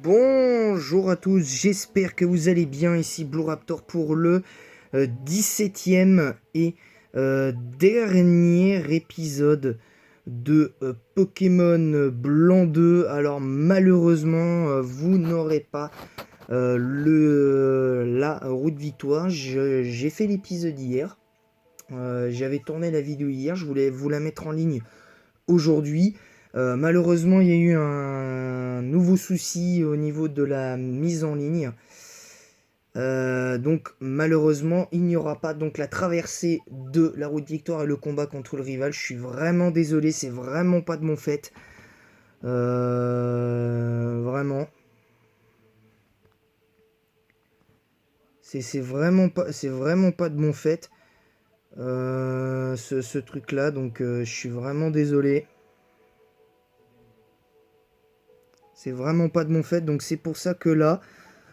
Bonjour à tous, j'espère que vous allez bien. Ici Blue Raptor pour le 17e et dernier épisode de Pokémon Blanc 2. Alors malheureusement, vous n'aurez pas la route victoire. J'ai fait l'épisode hier. J'avais tourné la vidéo hier, je voulais vous la mettre en ligne aujourd'hui. Malheureusement, il y a eu un nouveau souci au niveau de la mise en ligne. Donc malheureusement, il n'y aura pas donc la traversée de la route victoire et le combat contre le rival. Je suis vraiment désolé, c'est vraiment pas de mon fait. Vraiment. C'est vraiment pas de mon fait. Ce truc-là, donc je suis vraiment désolé. C'est vraiment pas de mon fait, donc c'est pour ça que là,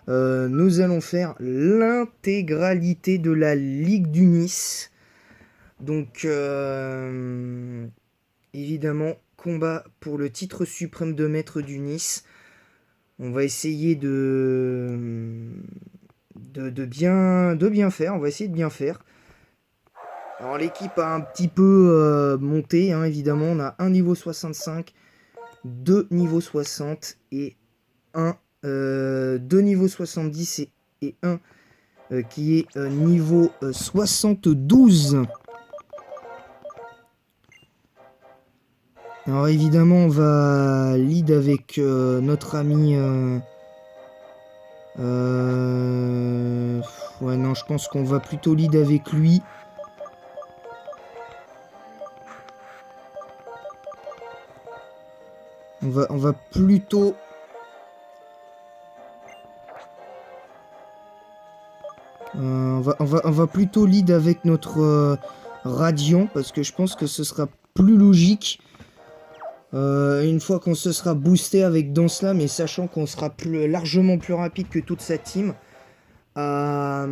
nous allons faire l'intégralité de la Ligue du Nice. Donc, évidemment, combat pour le titre suprême de maître du Nice. On va essayer de bien faire. On va essayer de bien faire. Alors, l'équipe a un petit peu monté, hein, évidemment. On a un niveau 65, deux niveaux 60 et deux niveaux 70 et un qui est niveau 72. Alors évidemment on va lead avec notre ami ouais non, je pense qu'on va plutôt lead avec lui. On va plutôt on va plutôt lead avec notre Radiant, parce que je pense que ce sera plus logique une fois qu'on se sera boosté avec Danslam, et sachant qu'on sera largement plus rapide que toute sa team à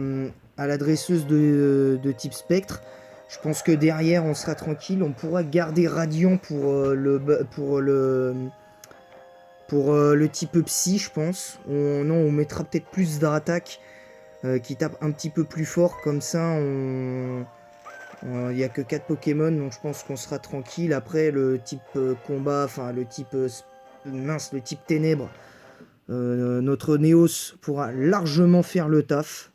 la dresseuse de type spectre. Je pense que derrière on sera tranquille, on pourra garder Radiant pour le type psy, je pense. Non, on mettra peut-être plus d'attaque qui tape un petit peu plus fort, comme ça il n'y a que 4 Pokémon, donc je pense qu'on sera tranquille. Après le type combat, enfin le type le type ténèbres, notre Néos pourra largement faire le taf.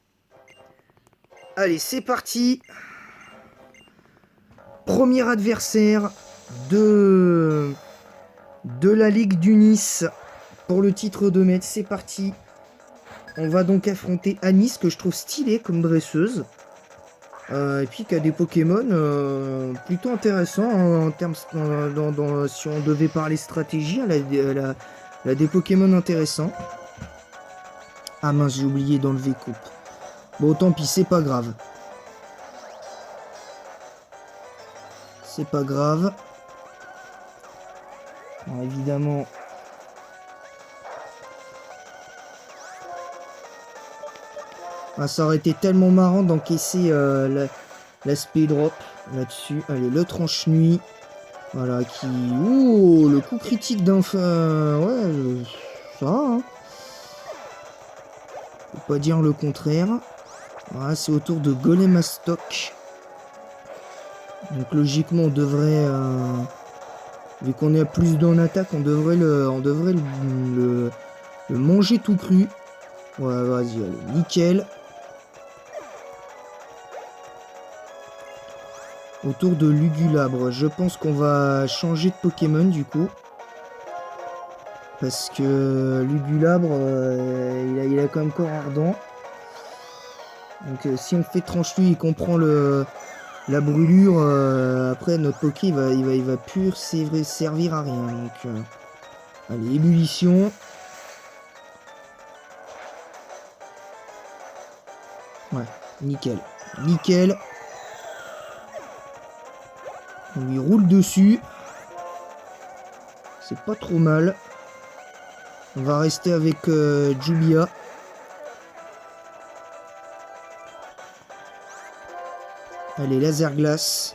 Allez, c'est parti. Premier adversaire de la Ligue du Nice pour le titre de maître. C'est parti. On va donc affronter Anis, que je trouve stylée comme dresseuse. Et puis qui a des Pokémon plutôt intéressants, hein, en termes, si on devait parler stratégie. Elle a des Pokémon intéressants. Ah mince, j'ai oublié d'enlever coupe. Bon, tant pis, c'est pas grave. C'est pas grave. Alors, évidemment, ah, ça aurait été tellement marrant d'encaisser la speed drop là-dessus. Allez, le tranche-nuit. Voilà, qui... Ouh, le coup critique d'un... ouais, ça, hein. Faut pas dire le contraire. Voilà, c'est au tour de Golem à stock. Donc logiquement, on devrait... vu qu'on est à plus d'en attaque, on devrait le manger tout cru. Ouais, vas-y, allez, nickel. Autour de Lugulabre, je pense qu'on va changer de Pokémon du coup. Parce que Lugulabre, il a quand même corps ardent. Donc si on fait tranche-lui et qu'on prend la brûlure, après notre Poké il va plus servir à rien. Donc allez, ébullition. Ouais, nickel. Nickel. On lui roule dessus. C'est pas trop mal. On va rester avec Julia. Allez, laser glace.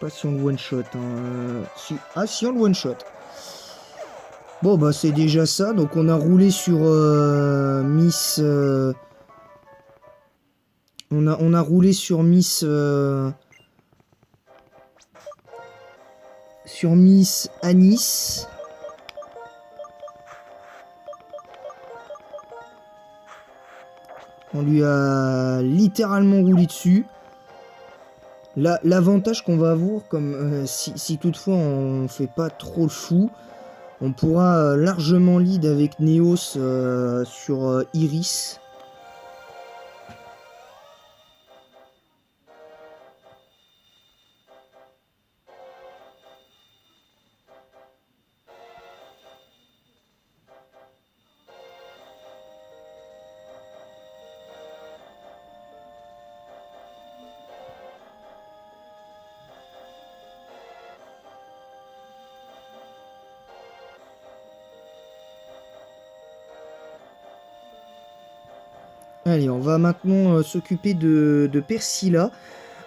pas si on le one shot. Hein. Si... Ah si on le one shot. Bon bah c'est déjà ça. Donc on a roulé sur Miss. On a roulé sur Miss. Sur Miss Anis. On lui a littéralement roulé dessus. L'avantage qu'on va avoir, comme si toutefois on fait pas trop le fou, on pourra largement lead avec Neos sur Iris. Allez, on va maintenant s'occuper de Persilla.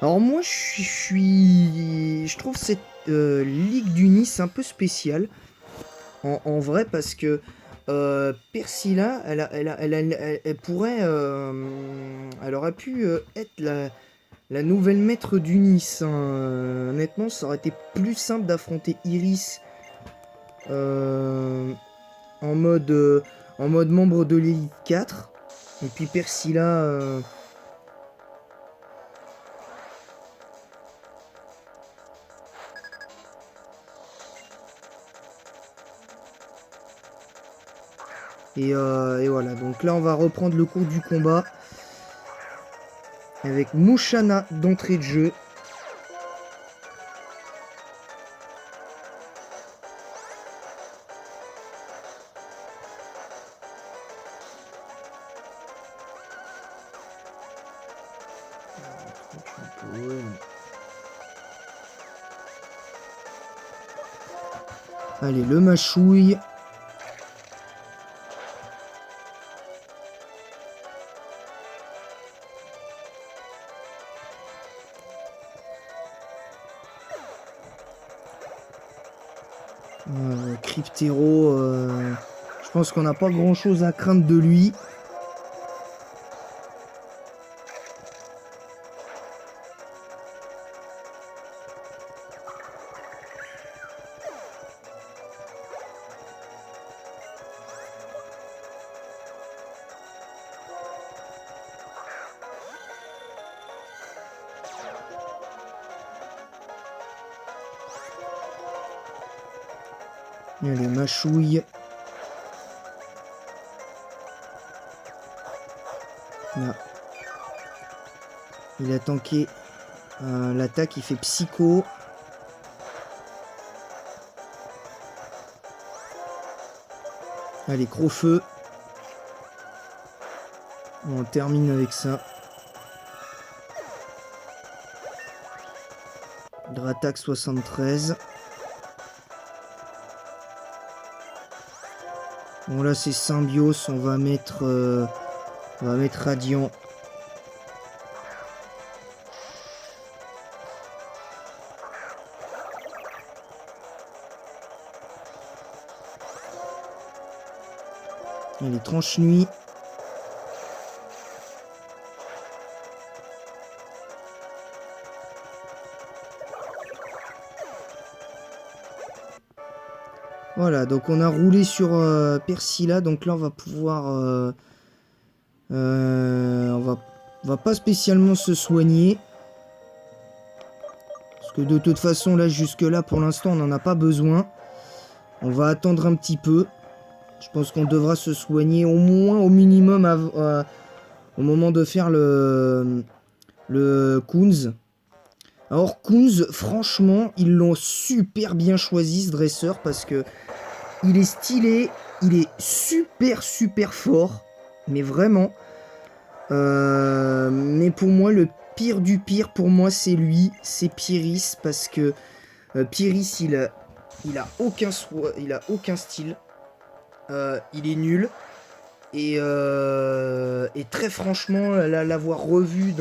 Alors moi, je trouve cette Ligue du Nice un peu spéciale, en vrai, parce que Persilla, elle pourrait... elle aurait pu être la nouvelle maître du Nice. Hein. Honnêtement, ça aurait été plus simple d'affronter Iris en mode membre de l'élite 4. Et puis Persilla... Et voilà, donc là on va reprendre le cours du combat avec Mouchana d'entrée de jeu. Allez, le machouille. Cryptéro, je pense qu'on n'a pas grand chose à craindre de lui. Allez, machouille. Là. Il a tanké l'attaque, il fait psycho. Allez, Crofeu. On termine avec ça. Dratac 73. Bon là c'est Symbiose, on va mettre Radiant. Allez, tranche nuit. Voilà, donc on a roulé sur Persilla, donc là on va pouvoir... on va pas spécialement se soigner. Parce que de toute façon, là, jusque là, pour l'instant, on n'en a pas besoin. On va attendre un petit peu. Je pense qu'on devra se soigner au moins, au minimum, au moment de faire le Kunz. Alors Kunz, franchement, ils l'ont super bien choisi, ce dresseur, parce que il est stylé, il est super fort, mais vraiment. Mais pour moi, le pire du pire, pour moi, c'est lui, c'est Pieris, parce que Pieris, il a aucun style, il est nul, et très franchement, l'avoir revu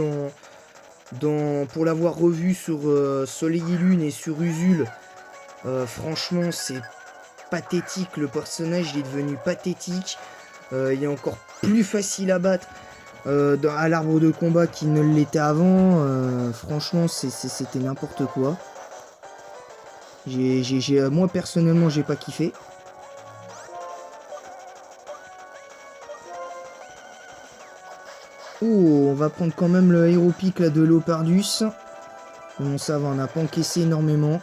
pour l'avoir revu sur Soleil et Lune et sur Usul, franchement, c'est pathétique. Le personnage il est devenu pathétique. Il est encore plus facile à battre à l'arbre de combat qu'il ne l'était avant. Franchement, c'était n'importe quoi. Moi, personnellement, j'ai pas kiffé. Oh, on va prendre quand même le héros pic là, de Leopardus. Bon, ça va, on n'a pas encaissé énormément.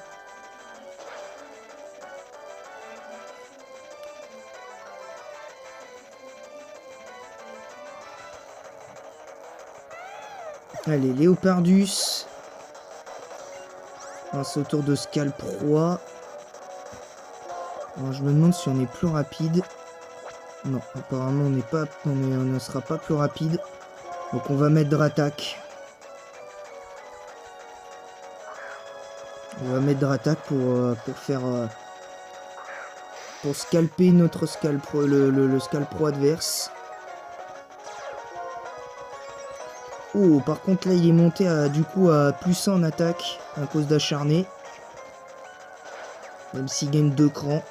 Allez, Léopardus. On passe autour de Scalproie. Alors, je me demande si on est plus rapide. Non, apparemment on ne sera pas plus rapide. Donc on va mettre Dratak. On va mettre Dratak pour faire... pour scalper notre Scalpro, le Scalpro adverse. Oh, par contre là il est monté du coup à plus 1 en attaque à cause d'acharné. Même s'il gagne 2 crans.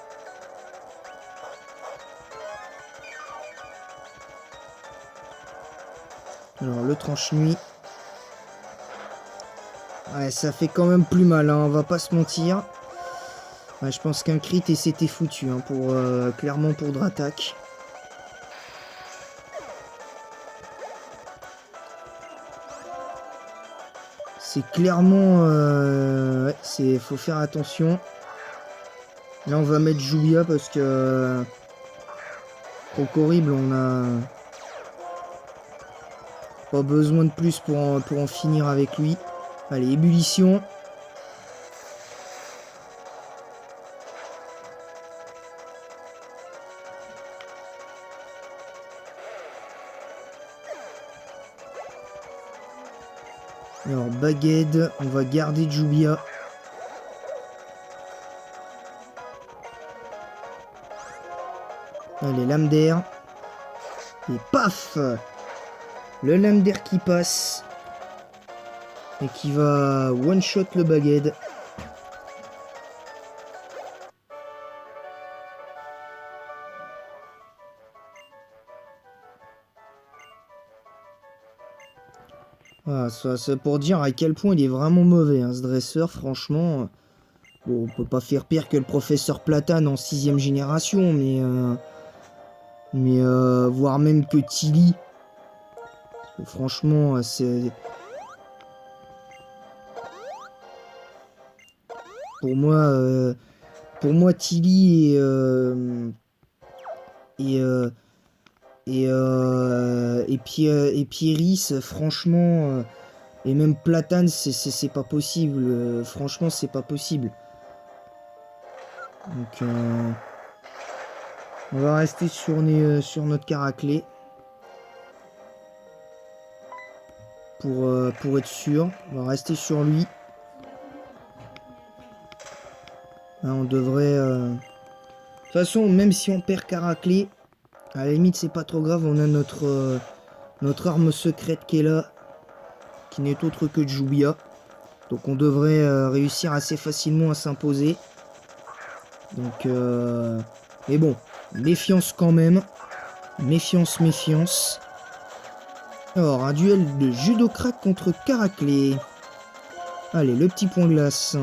Alors le tranche-nuit. Ouais, ça fait quand même plus mal, hein, on va pas se mentir. Ouais, je pense qu'un crit et c'était foutu, hein, clairement pour Dratak. C'est clairement... ouais, faut faire attention. Là on va mettre Julia parce que... trop horrible, on a... pas besoin de plus pour en finir avec lui. Allez, ébullition. Alors, Baguette, on va garder Jubia. Allez, lame d'air. Et paf! Le lame d'air qui passe. Et qui va one-shot le Baguette. Voilà, ça c'est pour dire à quel point il est vraiment mauvais, hein, ce dresseur, franchement. Bon, on peut pas faire pire que le professeur Platane en 6ème génération, mais voire même que Tilly. Franchement, c'est... Pour moi, Tilly et Pieris, franchement, et même Platane, c'est pas possible. Franchement, c'est pas possible. Donc, on va rester sur notre Caraclé. Pour être sûr. On va rester sur lui. Là, on devrait... De toute façon, même si on perd Caraclé, à la limite, c'est pas trop grave. On a notre arme secrète qui est là. Qui n'est autre que Jubia. Donc on devrait réussir assez facilement à s'imposer. Donc... Mais bon, méfiance quand même. Méfiance, méfiance. Alors, un duel de Judocraque contre Caraclé. Allez, le petit point glace.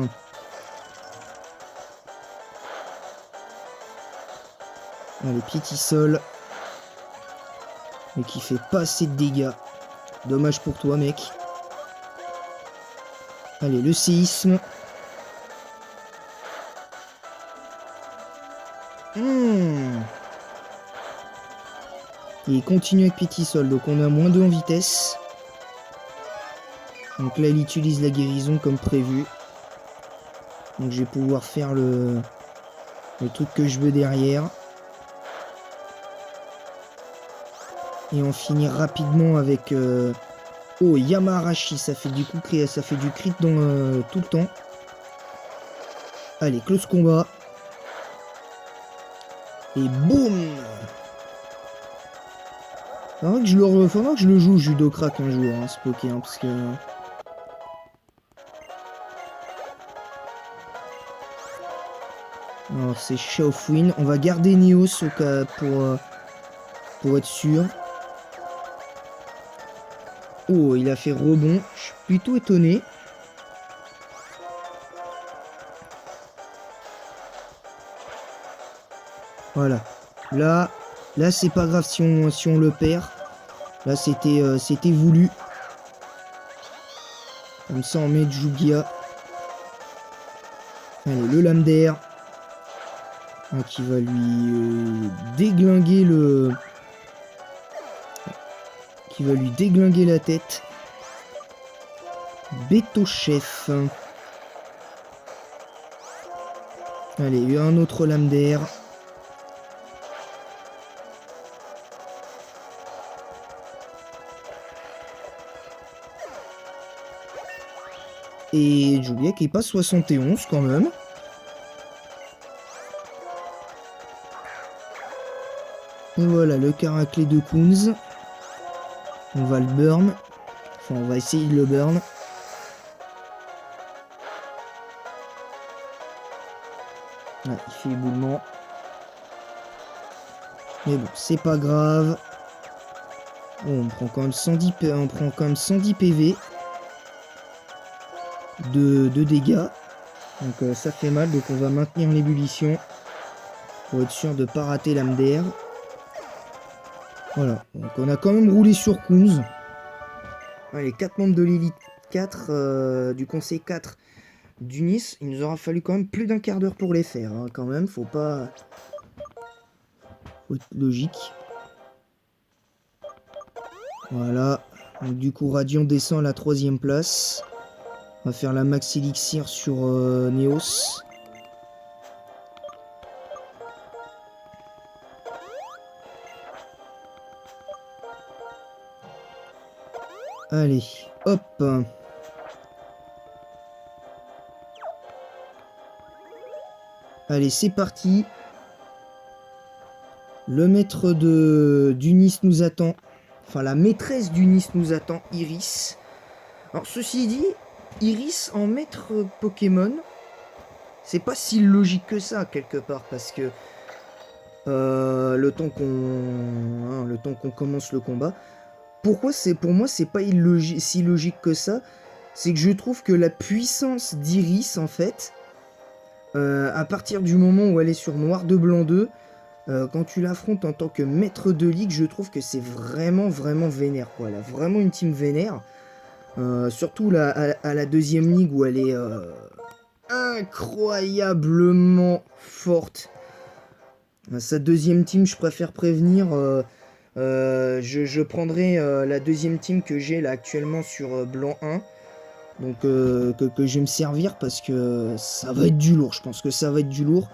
Allez, Piétisol. Mais qui fait pas assez de dégâts. Dommage pour toi, mec. Allez, le séisme. Et il continue avec Piétisol, donc on a moins 2 en vitesse. Donc là, il utilise la guérison comme prévu. Donc je vais pouvoir faire le truc que je veux derrière. Et on finit rapidement avec... Oh, Yamarashi, ça fait du coup ça fait du crit dans tout le temps. Allez, close combat. Et boum! Faudra que je le joue Judocraque un jour, hein, ce Poké, hein, parce que... Alors c'est Shaofwin. On va garder Neos au cas pour être sûr. Oh, il a fait rebond. Je suis plutôt étonné. Voilà. Là c'est pas grave si on le perd. Là, c'était voulu. Comme ça, on met Jugia. Allez, le lame d'air. Qui va lui déglinguer le... Qui va lui déglinguer la tête. Beto chef. Allez, un autre lame d'air. Et Julia qui passe 71 quand même. Et voilà le caraclé de Kunz. On va le burn. Enfin, on va essayer de le burn. Ouais, il fait éboulement. Mais bon, c'est pas grave. Bon, on prend quand même 110 PV de dégâts. Donc ça fait mal. Donc on va maintenir l'ébullition pour être sûr de ne pas rater l'âme d'air. Voilà. Donc on a quand même roulé sur Kunz. Les 4 membres de l'élite 4, du conseil 4 du Nice. Il nous aura fallu quand même plus d'un quart d'heure pour les faire. Hein, quand même, faut être logique. Voilà. Donc du coup, Radiant descend à la 3ème place. On va faire la max élixir sur Neos. Allez, hop. Allez, c'est parti. Le maître du Nice nous attend. Enfin, la maîtresse du Nice nous attend, Iris. Alors, ceci dit, Iris en maître Pokémon, c'est pas si logique que ça, quelque part, parce que le temps qu'on commence le combat, pour moi, c'est pas si logique que ça. C'est que je trouve que la puissance d'Iris, en fait, à partir du moment où elle est sur Noir de Blanc 2, quand tu l'affrontes en tant que maître de ligue, je trouve que c'est vraiment vénère, quoi. Elle a vraiment une team vénère. Surtout là, à la 2ème ligue où elle est incroyablement forte. Sa 2ème team, je préfère prévenir. Je prendrai la 2ème team que j'ai là actuellement sur Blanc 1. Donc que je vais me servir parce que ça va être du lourd. Je pense que ça va être du lourd.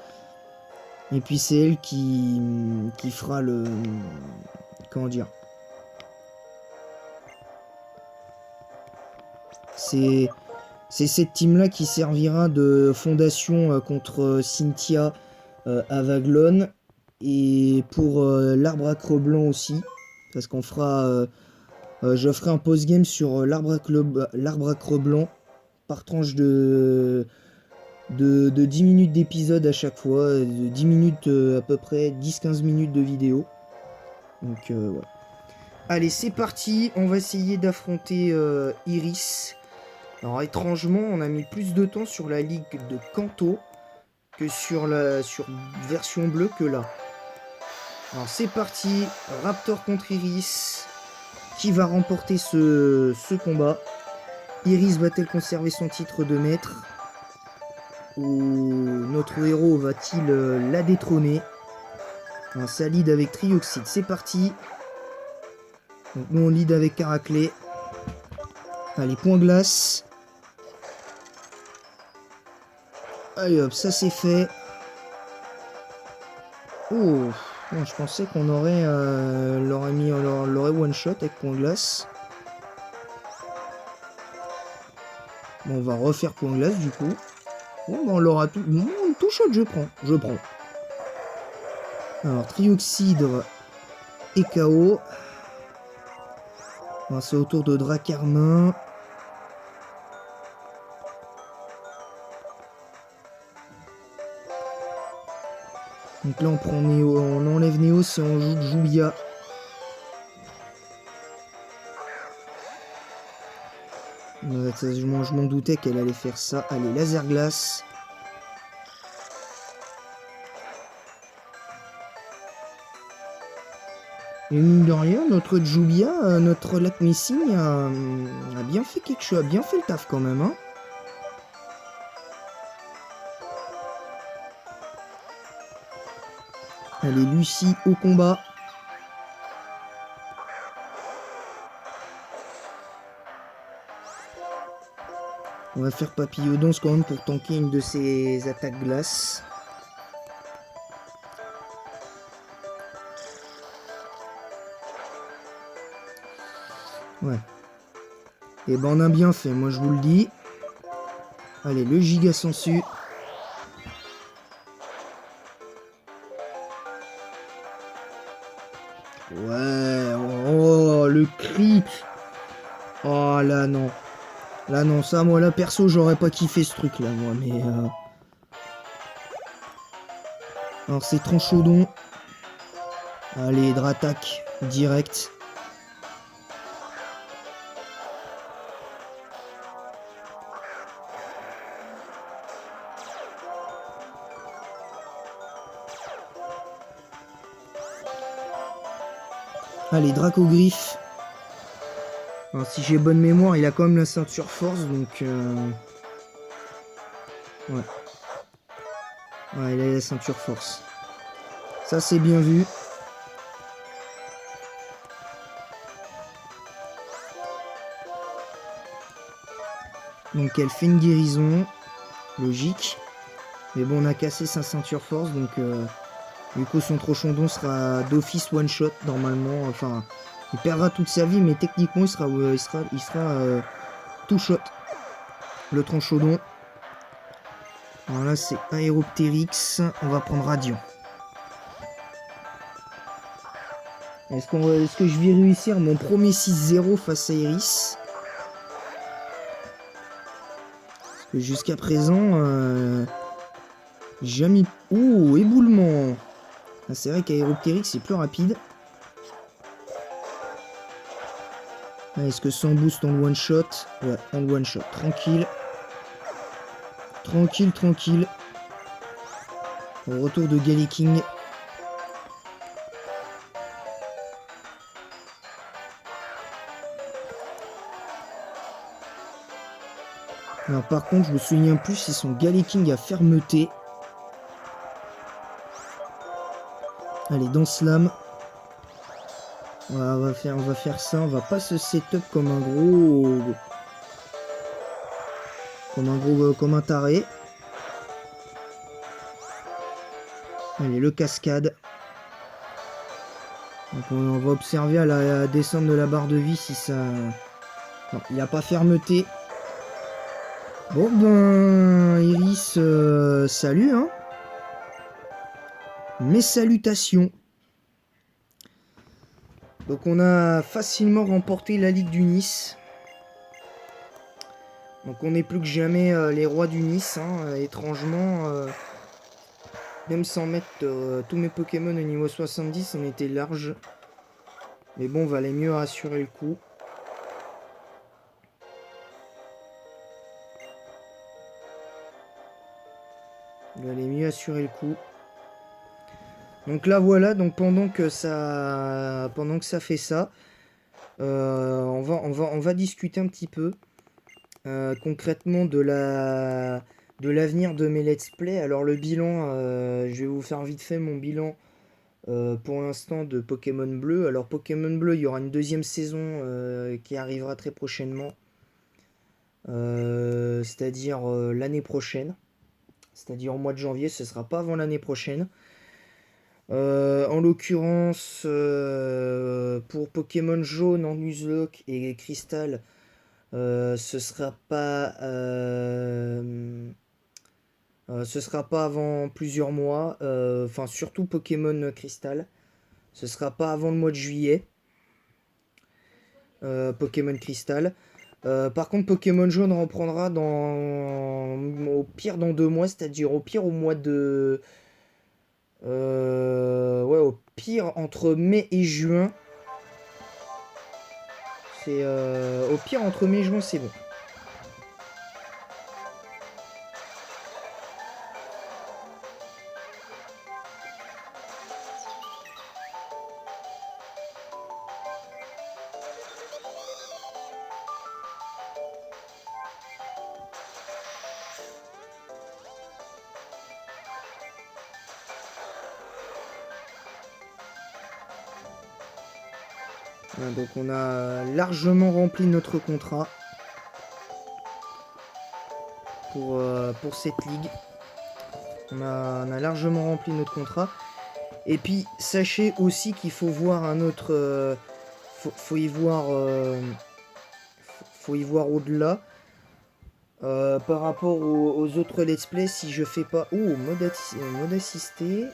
Et puis c'est elle qui fera le... Comment dire? C'est cette team-là qui servira de fondation contre Cynthia Avaglone. Et pour l'arbre acre blanc aussi. Parce qu'on fera... je ferai un post-game sur l'arbre acre blanc. Par tranche de 10 minutes d'épisode à chaque fois. De 10 minutes à peu près. 10-15 minutes de vidéo. Donc voilà. Allez, c'est parti. On va essayer d'affronter Iris. Alors étrangement, on a mis plus de temps sur la ligue de Kanto que sur version bleue que là. Alors c'est parti, Raptor contre Iris. Qui va remporter ce combat? Iris va-t-elle conserver son titre de maître? Ou notre héros va-t-il la détrôner? Alors, ça lead avec Trioxide, c'est parti. Donc nous on lead avec Caraclé. Allez, point glace. Allez hop, ça c'est fait. Oh, bon, je pensais qu'on aurait l'aurait one shot avec point glace. Bon, on va refaire point glace du coup. Bon, ben, on l'aura tout. Bon, tout shot, je prends. Alors, Trioxydre et KO. C'est au tour de Dracarmin. Donc là on prend Néo, on enlève Néos et on joue Julia. Je m'en doutais qu'elle allait faire ça. Allez, laser glace. Et mine de rien, notre Julia, notre lac Missing a bien fait quelque chose, a bien fait le taf quand même, hein. Allez, Lucie au combat. On va faire Papillodonce quand même pour tanker une de ses attaques glace. Ouais. Et ben on a bien fait, moi je vous le dis. Allez, le giga sensu. Ouais, oh, le crit. Oh là non. Là non, ça moi là perso j'aurais pas kiffé ce truc là moi, mais alors c'est Tranchaudon. Allez, Dratak, direct. Allez, Dracogriffe. Alors, si j'ai bonne mémoire, il a quand même la ceinture force, donc... Ouais. Ouais, il a la ceinture force. Ça, c'est bien vu. Donc, elle fait une guérison. Logique. Mais bon, on a cassé sa ceinture force, donc... Du coup, son Trochondon sera d'office one-shot, normalement. Enfin, il perdra toute sa vie, mais techniquement, il sera two-shot. Le Tranchaudon. Alors là, c'est Aéroptérix. On va prendre Radiant. Est-ce que je vais réussir mon premier 6-0 face à Iris? Parce que jusqu'à présent, j'ai jamais... Oh, éboulement. Ah, c'est vrai qu'Aéroptérix, c'est plus rapide. Est-ce que sans boost on one shot? Ouais, on one shot. Tranquille. Tranquille, tranquille. Au retour de Galiking. Alors par contre, je me souviens plus si son Galiking a fermeté. Allez, dans Slam. Voilà, on va faire ça. On va pas se setup comme un gros... Comme un taré. Allez, le cascade. Donc on va observer à la descente de la barre de vie si ça... Non, il n'y a pas fermeté. Bon ben, Iris, salut, hein. Mes salutations. Donc on a facilement remporté la Ligue du Nice. Donc on n'est plus que jamais les rois du Nice, hein. Étrangement, même sans mettre tous mes Pokémon au niveau 70, on était large. Mais bon, valait mieux assurer le coup. Il valait mieux assurer le coup. Donc là voilà, donc pendant que ça fait ça, on va discuter un petit peu concrètement de l'avenir de mes let's play. Alors le bilan, je vais vous faire vite fait mon bilan pour l'instant de Pokémon Bleu. Alors Pokémon Bleu, il y aura une deuxième saison qui arrivera très prochainement, c'est-à-dire l'année prochaine. C'est-à-dire au mois de janvier, ce sera pas avant l'année prochaine. En l'occurrence, pour Pokémon Jaune en Nuzlocke et Cristal, ce sera pas avant plusieurs mois. Enfin, surtout Pokémon Cristal. Ce sera pas avant le mois de juillet. Pokémon Cristal. Par contre, Pokémon Jaune reprendra au pire dans 2 mois, c'est-à-dire au pire au mois de Ouais, au pire, entre mai et juin. C'est au pire, entre mai et juin, c'est bon. Voilà, donc on a largement rempli notre contrat pour cette ligue. On a largement rempli notre contrat. Et puis sachez aussi qu'il faut voir un autre... faut y voir... faut y voir au-delà. Par rapport aux autres let's play, si je fais pas... Oh, mode assisté.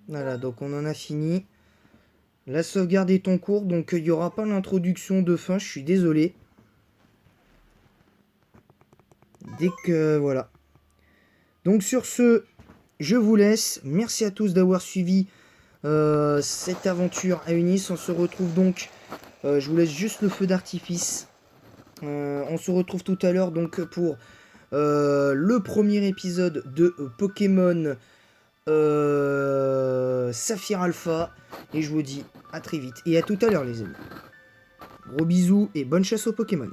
Voilà, donc on en a fini. La sauvegarde est en cours, donc il n'y aura pas l'introduction de fin, je suis désolé. Dès que... Voilà. Donc sur ce, je vous laisse. Merci à tous d'avoir suivi cette aventure à Unis. On se retrouve donc... je vous laisse juste le feu d'artifice. On se retrouve tout à l'heure donc pour le premier épisode de Pokémon Saphir Alpha. Et je vous dis à très vite. Et à tout à l'heure les amis. Gros bisous et bonne chasse aux Pokémon.